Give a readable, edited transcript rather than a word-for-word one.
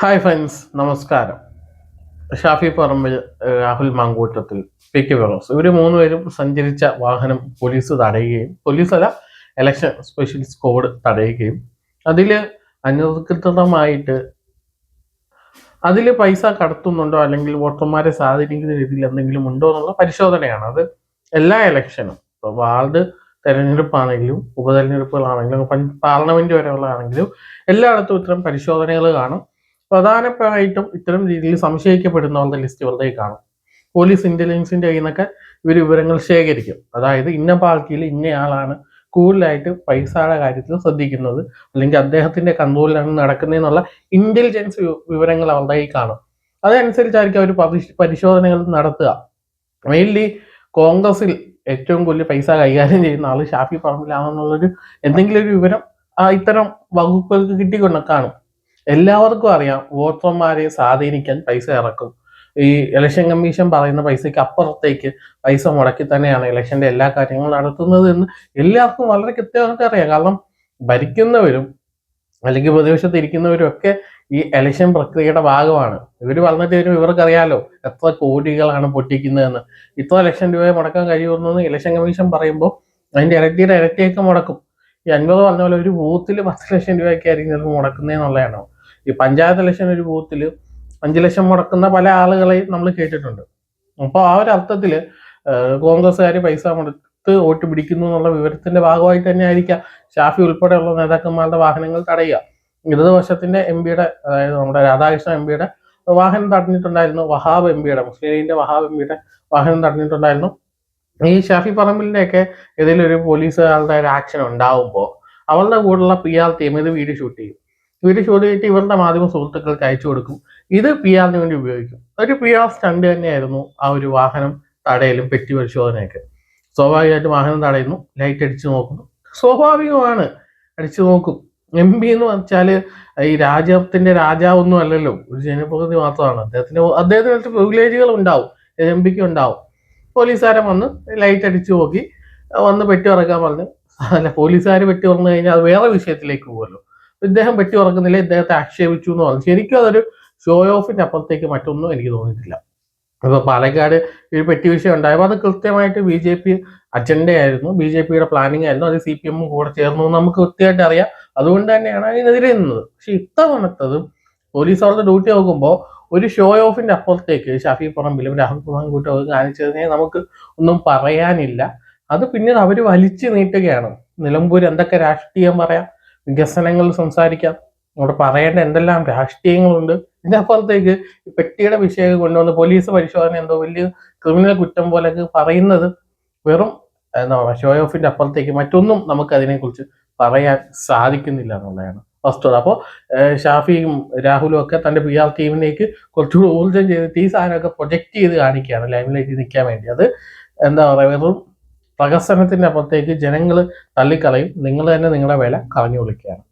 Hi friends, നമസ്കാരം. Shafi Parambil, Rahul Mamkootathil, P K Firoz ഇവർ മൂന്നുപേരും സഞ്ചരിച്ച വാഹനം പോലീസ് തടയുകയും, പോലീസല്ല ഇലക്ഷൻ സ്പെഷ്യൽ സ്ക്വാഡ് തടയുകയും, അതിൽ അനധികൃതമായിട്ട് അതിൽ പൈസ കടത്തുന്നുണ്ടോ അല്ലെങ്കിൽ വോട്ടർമാരെ സ്വാധീനിക്കുന്ന രീതിയിൽ എന്തെങ്കിലും ഉണ്ടോ എന്നുള്ള പരിശോധനയാണ്. അത് എല്ലാ ഇലക്ഷനും, ഇപ്പോൾ വാർഡ് തെരഞ്ഞെടുപ്പാണെങ്കിലും ഉപതെരഞ്ഞെടുപ്പുകളാണെങ്കിലും പാർലമെന്റ് വരെയുള്ളതാണെങ്കിലും എല്ലായിടത്തും ഇത്തരം പരിശോധനകൾ കാണും. പ്രധാനമായിട്ടും ഇത്തരം രീതിയിൽ സംശയിക്കപ്പെടുന്നവരുടെ ലിസ്റ്റ് ഇവരുടെ കാണും. പോലീസ് ഇന്റലിജൻസിന്റെ കയ്യിൽ നിന്നൊക്കെ ഇവർ വിവരങ്ങൾ ശേഖരിക്കും. അതായത് ഇന്ന പാർട്ടിയിൽ ഇന്നയാളാണ് കൂടുതലായിട്ട് പൈസയുടെ കാര്യത്തിൽ ശ്രദ്ധിക്കുന്നത്, അല്ലെങ്കിൽ അദ്ദേഹത്തിന്റെ കൺട്രോളിലാണ് നടക്കുന്നതെന്നുള്ള ഇന്റലിജൻസ് വിവരങ്ങൾ അവരുടെ കയ്യിൽ കാണും. അതനുസരിച്ചായിരിക്കും അവർ പരിശോധനകൾ നടത്തുക. മെയിൻലി കോൺഗ്രസിൽ ഏറ്റവും കൂടുതൽ പൈസ കൈകാര്യം ചെയ്യുന്ന ആള് ഷാഫി പറമ്പിലാണെന്നുള്ളൊരു എന്തെങ്കിലും ഒരു വിവരം ഇത്തരം വകുപ്പുകൾക്ക് കിട്ടിക്കൊണ്ട് കാണും. എല്ലാവർക്കും അറിയാം വോട്ടർമാരെ സ്വാധീനിക്കാൻ പൈസ ഇറക്കും. ഈ ഇലക്ഷൻ കമ്മീഷൻ പറയുന്ന പൈസയ്ക്ക് അപ്പുറത്തേക്ക് പൈസ മുടക്കി തന്നെയാണ് ഇലക്ഷന്റെ എല്ലാ കാര്യങ്ങളും നടത്തുന്നത് എന്ന് എല്ലാവർക്കും വളരെ കൃത്യമായിട്ട് അറിയാം. കാരണം ഭരിക്കുന്നവരും അല്ലെങ്കിൽ പ്രതിപക്ഷത്ത് ഇരിക്കുന്നവരും ഒക്കെ ഈ ഇലക്ഷൻ പ്രക്രിയയുടെ ഭാഗമാണ്. ഇവർ പറഞ്ഞിട്ട് വരും, ഇവർക്കറിയാലോ എത്ര കോടികളാണ് പൊട്ടിക്കുന്നതെന്ന്. ഇത്ര ലക്ഷം രൂപയെ മുടക്കാൻ കഴിയുമെന്ന് ഇലക്ഷൻ കമ്മീഷൻ പറയുമ്പോൾ അതിന്റെ ഇരട്ടിയുടെ ഇരട്ടിയൊക്കെ മുടക്കും. ഈ 50 പറഞ്ഞ പോലെ ഒരു ബൂത്തിൽ 10 ലക്ഷം രൂപയൊക്കെ ആയിരിക്കും ചിലപ്പോൾ മുടക്കുന്നതെന്നുള്ളതാണ്. ഈ പഞ്ചായത്ത് ഇലക്ഷൻ ഒരു ബൂത്തിൽ 5 ലക്ഷം മുടക്കുന്ന പല ആളുകളെയും നമ്മൾ കേട്ടിട്ടുണ്ട്. അപ്പോൾ ആ ഒരു അർത്ഥത്തില് കോൺഗ്രസ്സുകാർ പൈസ മുടത്ത് വോട്ട് പിടിക്കുന്നു എന്നുള്ള വിവരത്തിന്റെ ഭാഗമായിട്ട് തന്നെ ആയിരിക്കാം ഷാഫി ഉൾപ്പെടെയുള്ള നേതാക്കന്മാരുടെ വാഹനങ്ങൾ തടയുക. ഇടതുപക്ഷത്തിന്റെ എംപിയുടെ, അതായത് നമ്മുടെ രാധാകൃഷ്ണൻ എംപിയുടെ വാഹനം തടഞ്ഞിട്ടുണ്ടായിരുന്നു. വഹാബ് എംപിയുടെ, മുസ്ലിം ലീഗിന്റെ വഹാബ് എംപിയുടെ വാഹനം തടഞ്ഞിട്ടുണ്ടായിരുന്നു. ഈ ഷാഫി പറമ്പിലിന്റെ ഒക്കെ ഏതെങ്കിലും ഒരു പോലീസുകാരുടെ ഒരു ആക്ഷൻ ഉണ്ടാവുമ്പോൾ അവരുടെ കൂടെയുള്ള PR ടീം ഇത് വീഡിയോ ഷൂട്ട് ചെയ്യും. വീഡിയോ ഷൂട്ട് ചെയ്തിട്ട് ഇവരുടെ മാധ്യമ സുഹൃത്തുക്കൾക്ക് അയച്ചു കൊടുക്കും. ഇത് PRന് വേണ്ടി ഉപയോഗിക്കും. ഒരു PR സ്റ്റണ്ട് തന്നെയായിരുന്നു ആ ഒരു വാഹനം തടയലും പെറ്റി പരിശോധനയൊക്കെ. സ്വാഭാവികമായിട്ട് വാഹനം തടയുന്നു, ലൈറ്റ് അടിച്ചു നോക്കുന്നു, സ്വാഭാവികമാണ്, അടിച്ചു നോക്കും. MP എന്ന് വെച്ചാൽ ഈ രാജ്യത്തിന്റെ രാജാവൊന്നും അല്ലല്ലോ, ഒരു ജനപ്രതിനിധി മാത്രമാണ്. അദ്ദേഹത്തിന് പ്രിവിലേജുകൾ ഉണ്ടാവും, MP ഉണ്ടാവും. പോലീസുകാരൻ വന്ന് ലൈറ്റ് അടിച്ചു നോക്കി, വന്ന് പെട്ടി ഉറക്കാൻ പറഞ്ഞു. അല്ല, പോലീസുകാർ പെട്ടി ഉറന്നു കഴിഞ്ഞാൽ അത് വേറെ വിഷയത്തിലേക്ക് പോകുമല്ലോ. ഇദ്ദേഹം പെട്ടി ഉറക്കുന്നില്ല, ഇദ്ദേഹത്തെ ആക്ഷേപിച്ചു എന്ന് പറഞ്ഞു. ശരിക്കും അതൊരു ഷോ ഓഫിന്റെ അപ്പുറത്തേക്ക് മറ്റൊന്നും എനിക്ക് തോന്നിയിട്ടില്ല. ഇപ്പൊ പാലക്കാട് ഒരു പെട്ടി വിഷയം ഉണ്ടായപ്പോൾ അത് കൃത്യമായിട്ട് BJP അജണ്ടയായിരുന്നു, BJPയുടെ പ്ലാനിങ് ആയിരുന്നു. അത് CPM കൂടെ ചേർന്നു നമുക്ക് കൃത്യമായിട്ട് അറിയാം. അതുകൊണ്ട് തന്നെയാണ് അതിനെതിരെ നിന്നത്. പക്ഷെ ഇത്തവണത്തതും പോലീസ് അവരുടെ ഡ്യൂട്ടി നോക്കുമ്പോൾ ഒരു ഷോ ഓഫിന്റെ അപ്പുറത്തേക്ക് ഷാഫി പറമ്പിലും രാഹുൽ മാങ്കൂട്ടവും കാണിച്ചതിനെ നമുക്ക് ഒന്നും പറയാനില്ല. അത് പിന്നീട് അവർ വലിച്ചു നീട്ടുകയാണ്. നിലമ്പൂർ എന്തൊക്കെ രാഷ്ട്രീയം പറയാം, വികസനങ്ങൾ സംസാരിക്കാം, അവിടെ പറയേണ്ട എന്തെല്ലാം രാഷ്ട്രീയങ്ങളുണ്ട്. ഇതിന്റെ അപ്പുറത്തേക്ക് പെട്ടിയുടെ വിഷയം കൊണ്ടുവന്ന് പോലീസ് പരിശോധന എന്തോ വലിയ ക്രിമിനൽ കുറ്റം പോലെയൊക്കെ പറയുന്നത് വെറും എന്താ പറയുക, ഷോ ഓഫിന്റെ അപ്പുറത്തേക്ക് മറ്റൊന്നും നമുക്ക് അതിനെക്കുറിച്ച് പറയാൻ സാധിക്കുന്നില്ല എന്നുള്ളതാണ് വസ്തുത. അപ്പോൾ ഷാഫിയും രാഹുലും ഒക്കെ തന്റെ PR ടീമിലേക്ക് കുറച്ചുകൂടി ഊർജ്ജം ചെയ്തിട്ട് ഈ സാധനമൊക്കെ പ്രൊജക്ട് ചെയ്ത് കാണിക്കുകയാണ്, ലൈമിലേക്ക് നിൽക്കാൻ വേണ്ടി. അത് എന്താ പറയുക, വെറും പ്രഹസനത്തിന്റെ അപ്പുറത്തേക്ക് ജനങ്ങൾ തള്ളിക്കളയും. നിങ്ങൾ തന്നെ നിങ്ങളുടെ വില കളഞ്ഞു വിളിക്കുകയാണ്.